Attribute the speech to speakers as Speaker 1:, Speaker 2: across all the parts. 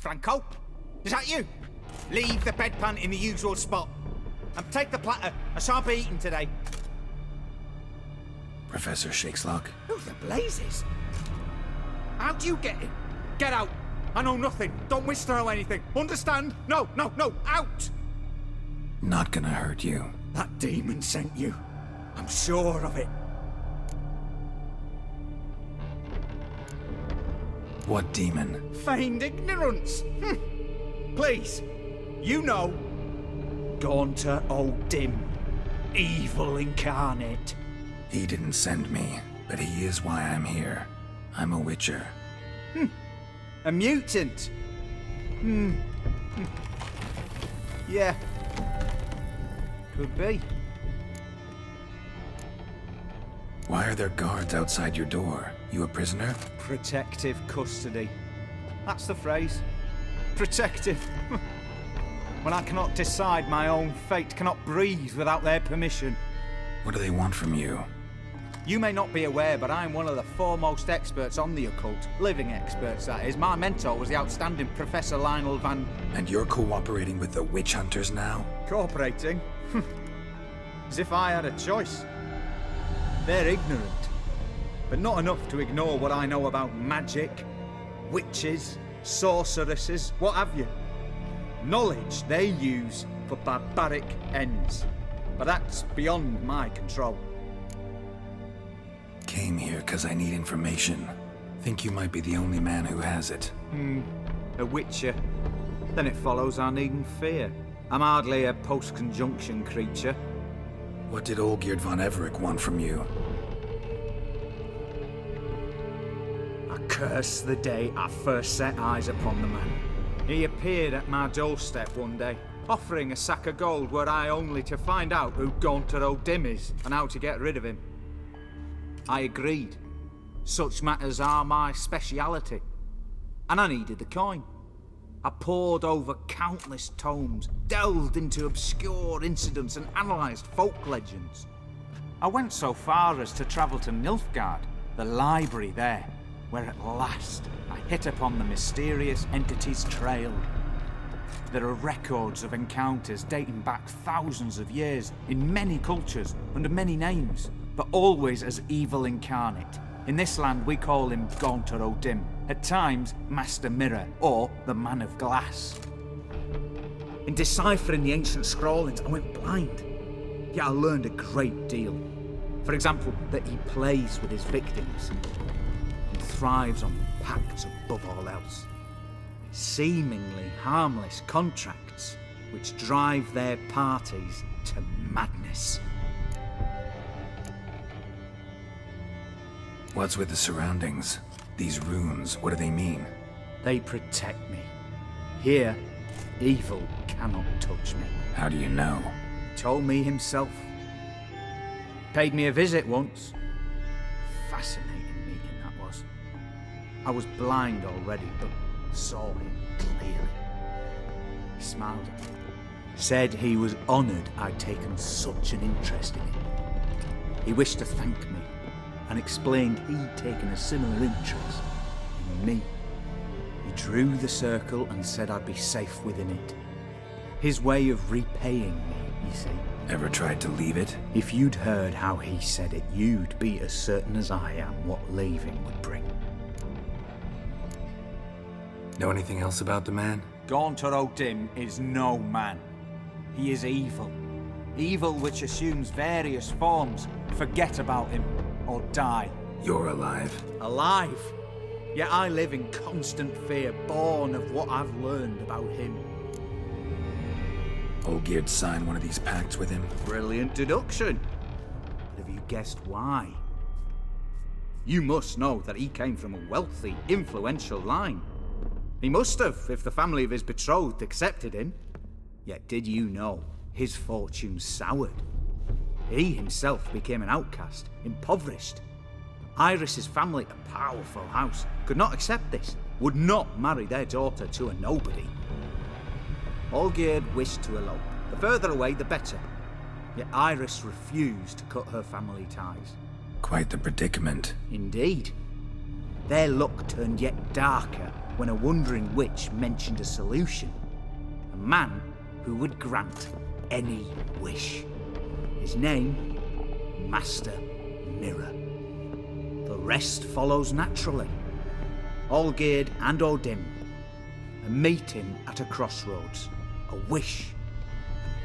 Speaker 1: Franco? Is that you? Leave the bedpan in the usual spot. And take the platter. I shan't be eating today.
Speaker 2: Professor Shakeslock?
Speaker 1: Who the blazes? How do you get in? Get out. I know nothing. Don't wish to know anything. Understand? No, no, no. Out!
Speaker 2: Not gonna hurt you.
Speaker 1: That demon sent you. I'm sure of it.
Speaker 2: What demon?
Speaker 1: Feigned ignorance. Please. You know. Gaunter O'Dim. Evil incarnate.
Speaker 2: He didn't send me, but he is why I'm here. I'm a witcher.
Speaker 1: A mutant. Yeah. Could be.
Speaker 2: Why are there guards outside your door? You a prisoner?
Speaker 1: Protective custody. That's the phrase. Protective. When I cannot decide my own fate, cannot breathe without their permission.
Speaker 2: What do they want from you?
Speaker 1: You may not be aware, but I'm one of the foremost experts on the occult. Living experts, that is. My mentor was the outstanding Professor Lionel Van...
Speaker 2: And you're cooperating with the witch hunters now?
Speaker 1: Cooperating? As if I had a choice. They're ignorant, but not enough to ignore what I know about magic, witches, sorceresses, what have you. Knowledge they use for barbaric ends, but that's beyond my control.
Speaker 2: Came here because I need information. Think you might be the only man who has it.
Speaker 1: A witcher. Then it follows I needn't fear. I'm hardly a post-conjunction creature.
Speaker 2: What did Olgierd von Everec want from you?
Speaker 1: I curse the day I first set eyes upon the man. He appeared at my doorstep one day, offering a sack of gold were I only to find out who Gaunter O'Dim is and how to get rid of him. I agreed. Such matters are my speciality. And I needed the coin. I pored over countless tomes, delved into obscure incidents and analysed folk legends. I went so far as to travel to Nilfgaard, the library there, where at last I hit upon the mysterious entity's trail. There are records of encounters dating back thousands of years in many cultures under many names, but always as evil incarnate. In this land we call him Gaunter O'Dim, at times Master Mirror or the Man of Glass. In deciphering the ancient scrawlings I went blind, yet I learned a great deal. For example, that he plays with his victims and thrives on pacts above all else. Seemingly harmless contracts which drive their parties to madness.
Speaker 2: What's with the surroundings? These runes, what do they mean?
Speaker 1: They protect me. Here, evil cannot touch me.
Speaker 2: How do you know?
Speaker 1: Told me himself. Paid me a visit once. Fascinating meeting that was. I was blind already, but saw him clearly. He smiled at me. Said he was honoured I'd taken such an interest in him. He wished to thank me and explained he'd taken a similar interest in me. He drew the circle and said I'd be safe within it. His way of repaying me, you see.
Speaker 2: Ever tried to leave it?
Speaker 1: If you'd heard how he said it, you'd be as certain as I am what leaving would bring.
Speaker 2: Know anything else about the man?
Speaker 1: Gaunter O'Dim is no man. He is evil. Evil which assumes various forms. Forget about him, or die.
Speaker 2: You're alive.
Speaker 1: Alive? Yet I live in constant fear, born of what I've learned about him.
Speaker 2: Olgierd signed one of these pacts with him.
Speaker 1: Brilliant deduction. But have you guessed why? You must know that he came from a wealthy, influential line. He must have, if the family of his betrothed accepted him. Yet did you know his fortune soured? He himself became an outcast, impoverished. Iris's family, a powerful house, could not accept this, would not marry their daughter to a nobody. Olgierd wished to elope. The further away, the better. Yet Iris refused to cut her family ties.
Speaker 2: Quite the predicament.
Speaker 1: Indeed. Their luck turned yet darker when a wandering witch mentioned a solution. A man who would grant any wish. His name, Master Mirror. The rest follows naturally. Olgierd and Odin, a meeting at a crossroads, a wish,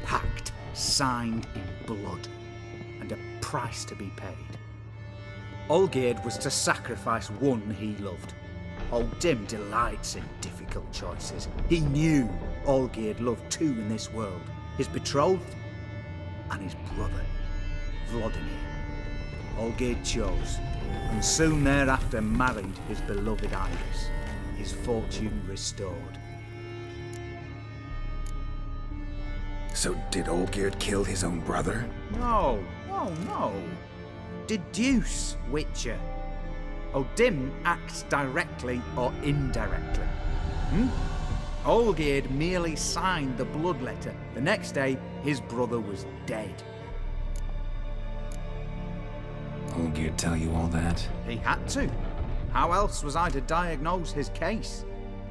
Speaker 1: a pact signed in blood, and a price to be paid. Olgierd was to sacrifice one he loved. Odin delights in difficult choices. He knew Olgierd loved two in this world, his betrothed and his brother, Vladimir. Olgierd chose, and soon thereafter married his beloved Iris, his fortune restored.
Speaker 2: So did Olgierd kill his own brother?
Speaker 1: No. Deduce, Witcher. Odin acts directly or indirectly. Olgierd merely signed the blood letter. The next day, his brother was dead.
Speaker 2: Olgierd tell you all that?
Speaker 1: He had to. How else was I to diagnose his case?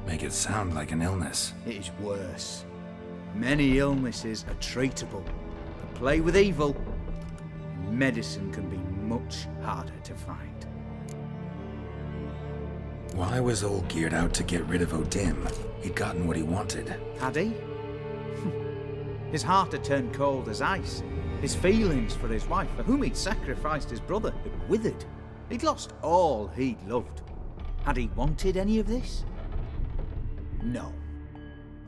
Speaker 2: Make it sound like an illness.
Speaker 1: It is worse. Many illnesses are treatable, but play with evil, medicine can be much harder to find.
Speaker 2: Why was Olgierd out to get rid of Odin? He'd gotten what he wanted.
Speaker 1: Had he? His heart had turned cold as ice. His feelings for his wife, for whom he'd sacrificed his brother, had withered. He'd lost all he'd loved. Had he wanted any of this? No.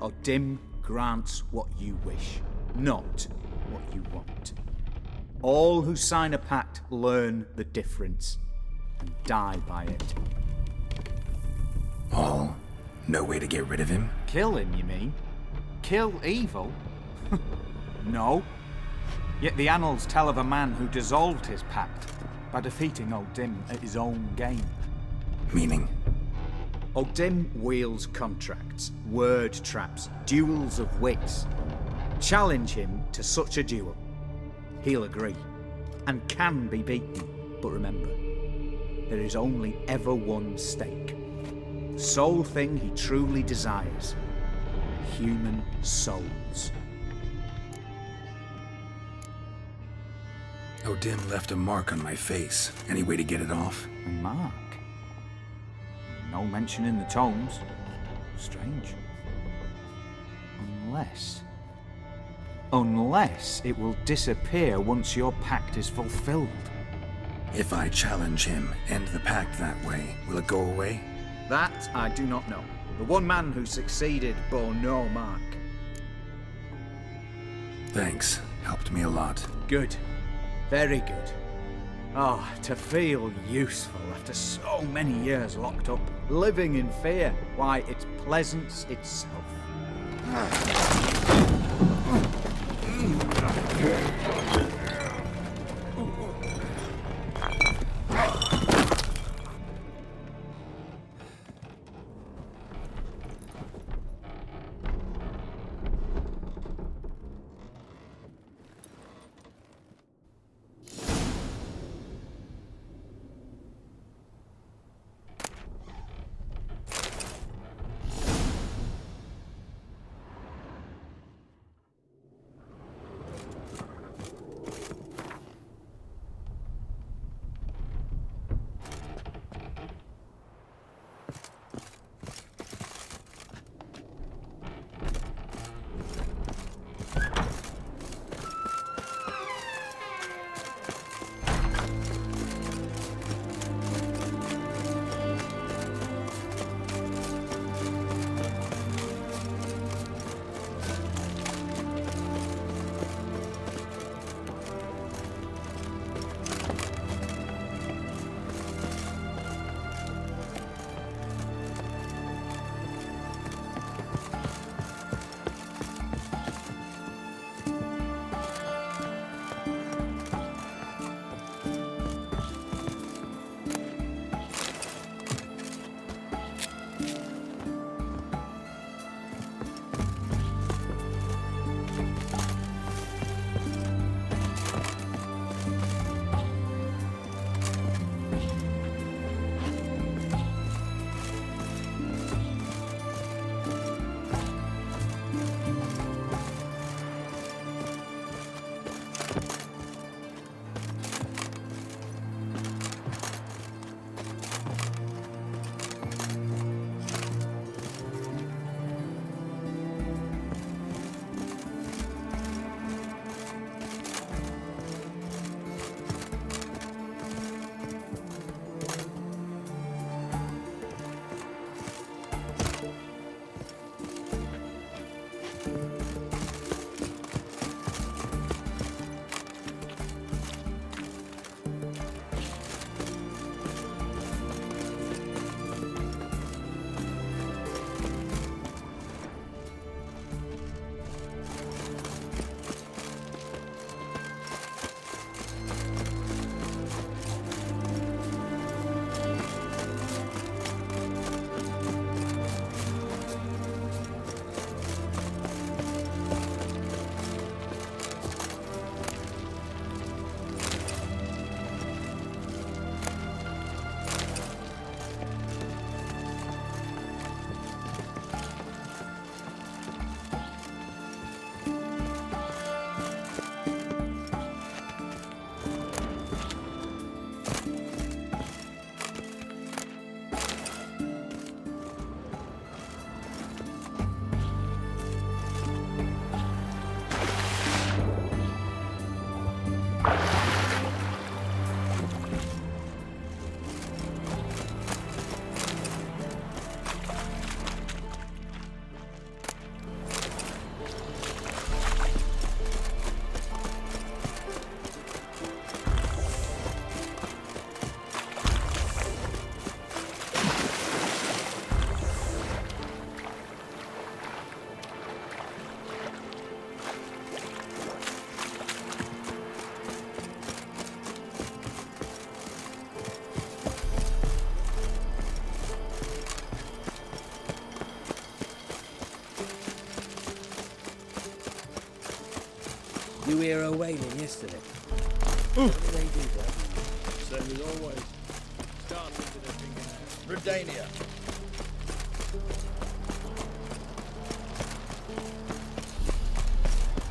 Speaker 1: Odin grants what you wish, not what you want. All who sign a pact learn the difference and die by it.
Speaker 2: All? No way to get rid of him?
Speaker 1: Kill him, you mean? Kill evil? No. Yet the annals tell of a man who dissolved his pact by defeating Odin at his own game.
Speaker 2: Meaning?
Speaker 1: Odin wields contracts, word traps, duels of wits. Challenge him to such a duel. He'll agree, and can be beaten. But remember, there is only ever one stake. The sole thing he truly desires. Human souls.
Speaker 2: Odin left a mark on my face. Any way to get it off?
Speaker 1: A mark? No mention in the tomes. Strange. Unless it will disappear once your pact is fulfilled.
Speaker 2: If I challenge him, end the pact that way, will it go away?
Speaker 1: That I do not know. The one man who succeeded bore no mark.
Speaker 2: Thanks. Helped me a lot.
Speaker 1: Good. Very good. Oh, to feel useful after so many years locked up, living in fear. Why, it's pleasance itself.
Speaker 3: You hear her wailing yesterday? What did they do, Dad?
Speaker 4: Same as always. Start into their fingernails. Redania.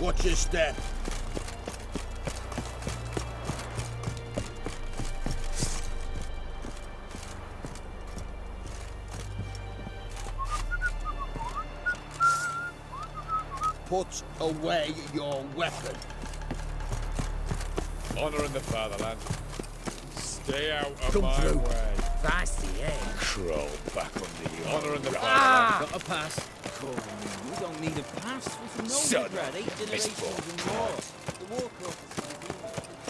Speaker 4: Watch your step. Put away your weapon.
Speaker 5: Honouring the fatherland. Stay out of
Speaker 4: Come
Speaker 5: my
Speaker 4: through.
Speaker 5: way.
Speaker 3: Feisty, eh?
Speaker 5: Crawl back under you. Honouring the
Speaker 3: Ah!
Speaker 5: fatherland.
Speaker 3: Got a pass. Oh, you don't need a pass. We know
Speaker 5: Son
Speaker 3: you've read 8
Speaker 5: of a
Speaker 3: generations
Speaker 5: mistborn.
Speaker 3: and more. The walkthroughs.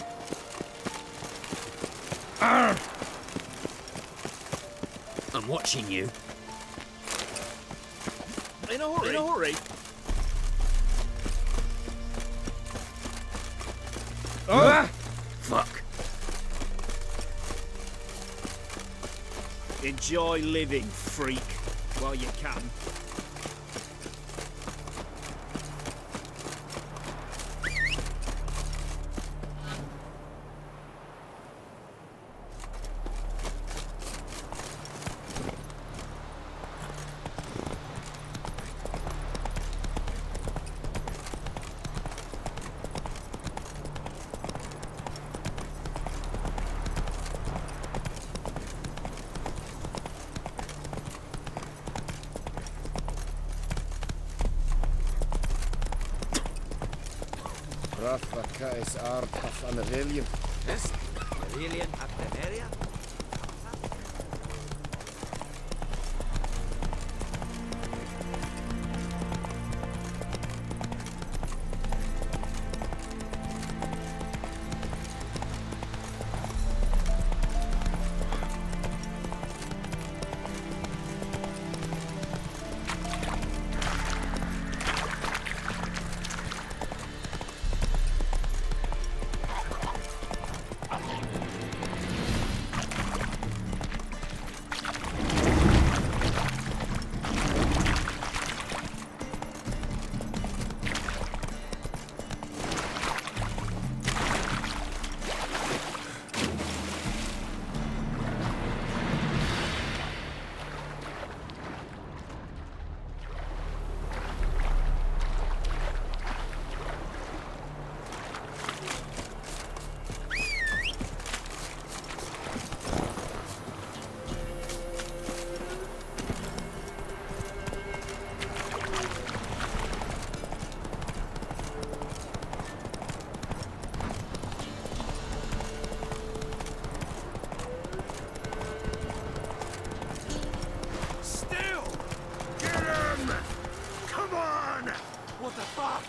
Speaker 3: I'm watching you.
Speaker 4: In a hurry. In a hurry.
Speaker 3: Fuck.
Speaker 4: Enjoy living, freak, while you can.
Speaker 6: Rafaka is Artaf an Avillion.
Speaker 3: Yes? Aurelian Apteneria?
Speaker 4: What the fuck?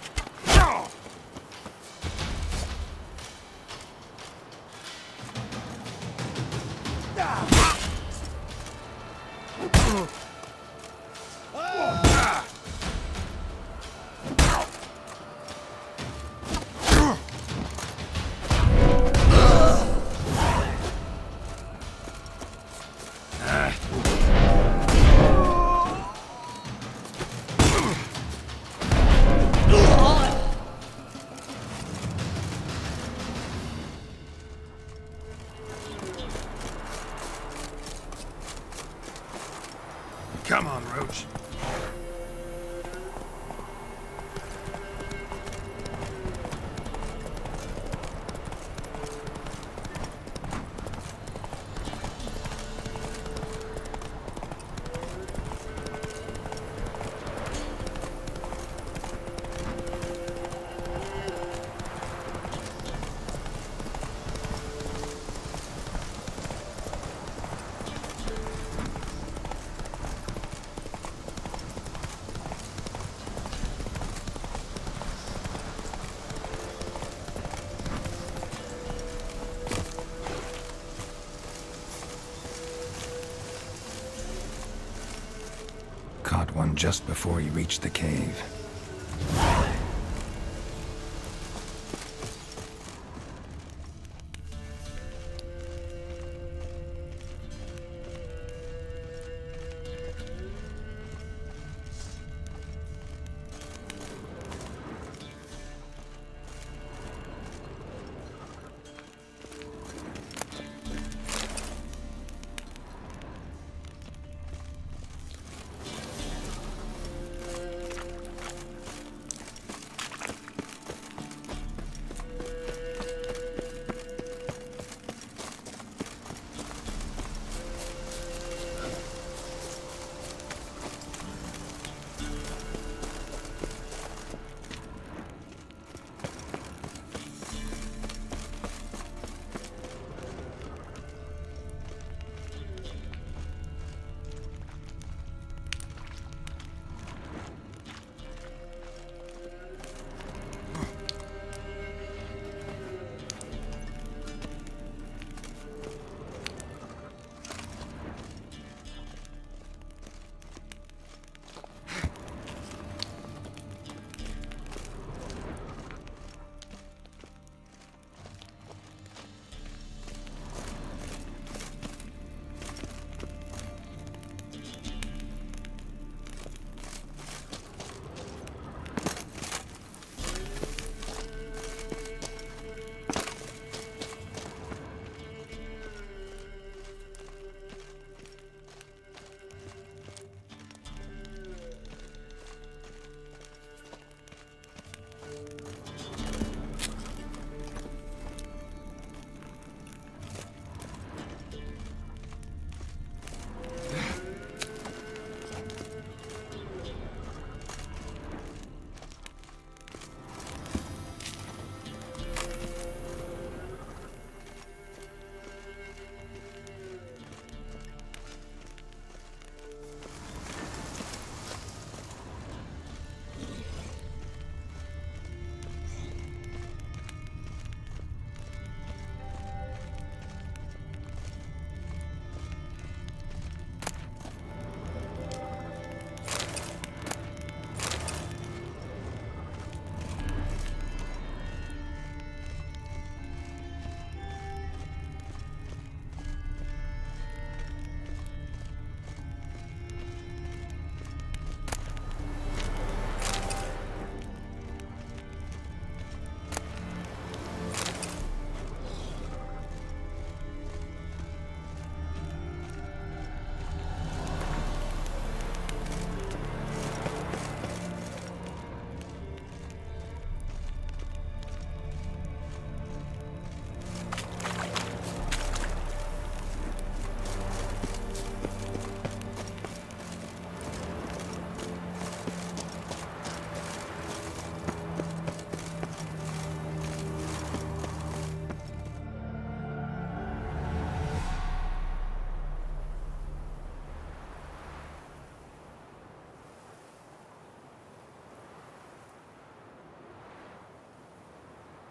Speaker 2: Come on, Roach. Caught one just before he reached the cave.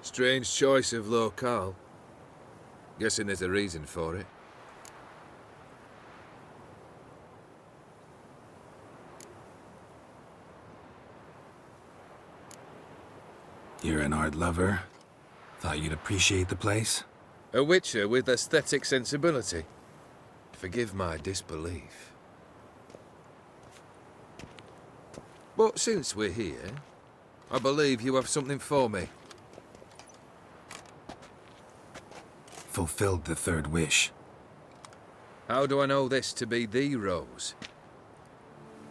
Speaker 7: Strange choice of locale. Guessing there's a reason for it.
Speaker 2: You're an art lover. Thought you'd appreciate the place?
Speaker 7: A witcher with aesthetic sensibility. Forgive my disbelief. But since we're here, I believe you have something for me.
Speaker 2: Fulfilled the third wish.
Speaker 7: How do I know this to be the rose?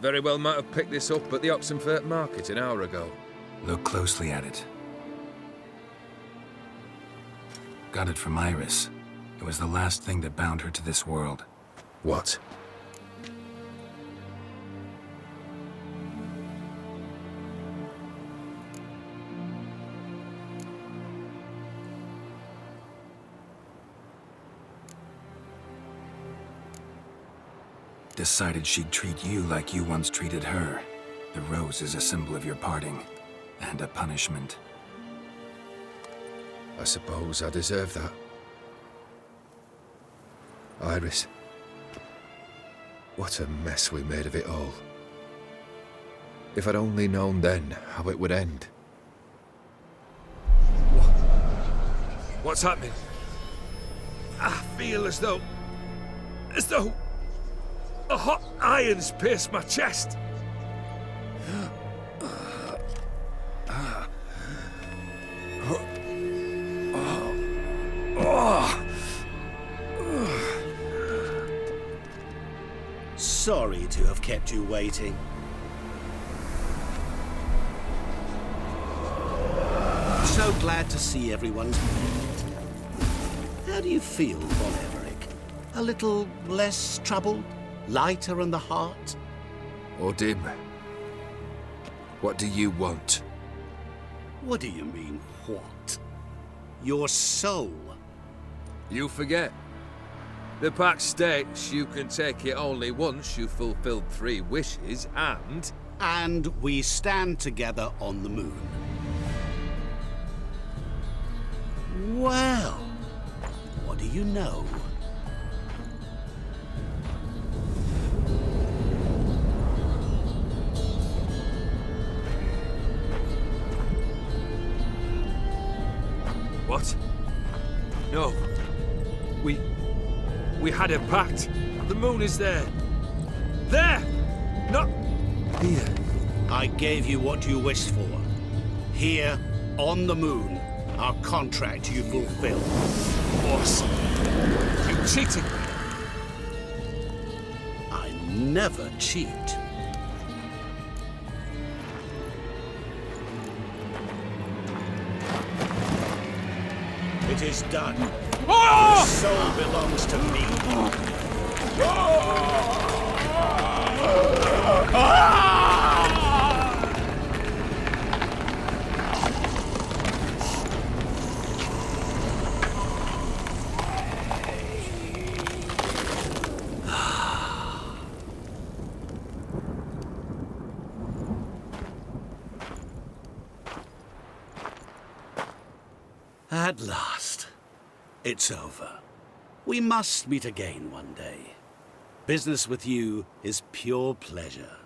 Speaker 7: Very well might have picked this up at the Oxenfurt market an hour ago.
Speaker 2: Look closely at it. Got it from Iris. It was the last thing that bound her to this world.
Speaker 7: What?
Speaker 2: Decided she'd treat you like you once treated her. The rose is a symbol of your parting, and a punishment.
Speaker 7: I suppose I deserve that. Iris. What a mess we made of it all. If I'd only known then how it would end. What's happening? I feel as though a hot iron's pierced my chest.
Speaker 8: Sorry to have kept you waiting. So glad to see everyone's met. How do you feel, Von Everett? A little less troubled? Lighter in the heart?
Speaker 7: Odim, what do you want?
Speaker 8: What do you mean, what? Your soul.
Speaker 7: You forget. The pact states you can take it only once you've fulfilled 3 wishes, and...
Speaker 8: And we stand together on the moon. Well, what do you know?
Speaker 7: What? No. We had a pact. The moon is there. There! Not here.
Speaker 8: I gave you what you wished for. Here, on the moon, our contract you fulfilled.
Speaker 7: Boss, you cheated me.
Speaker 8: I never cheat. It is done. Your soul belongs to me. At last, it's over. We must meet again one day. Business with you is pure pleasure.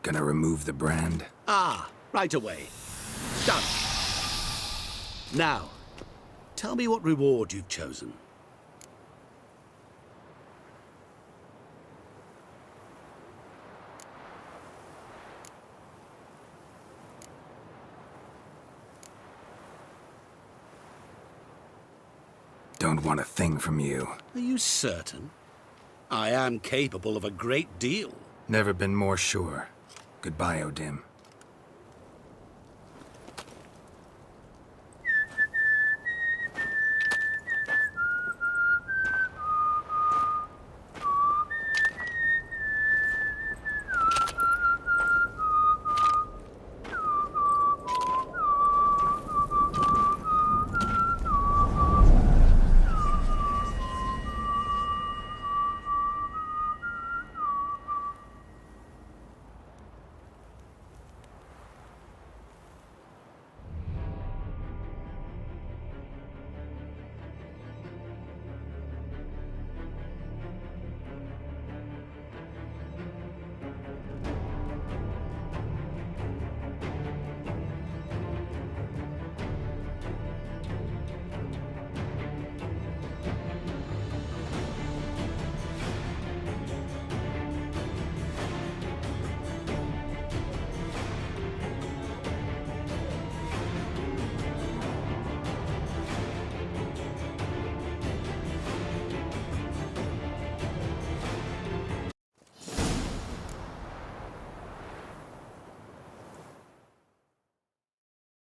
Speaker 2: Gonna remove the brand?
Speaker 8: Ah, right away. Done. Now, tell me what reward you've chosen.
Speaker 2: Don't want a thing from you.
Speaker 8: Are you certain? I am capable of a great deal.
Speaker 2: Never been more sure. Goodbye, Odim.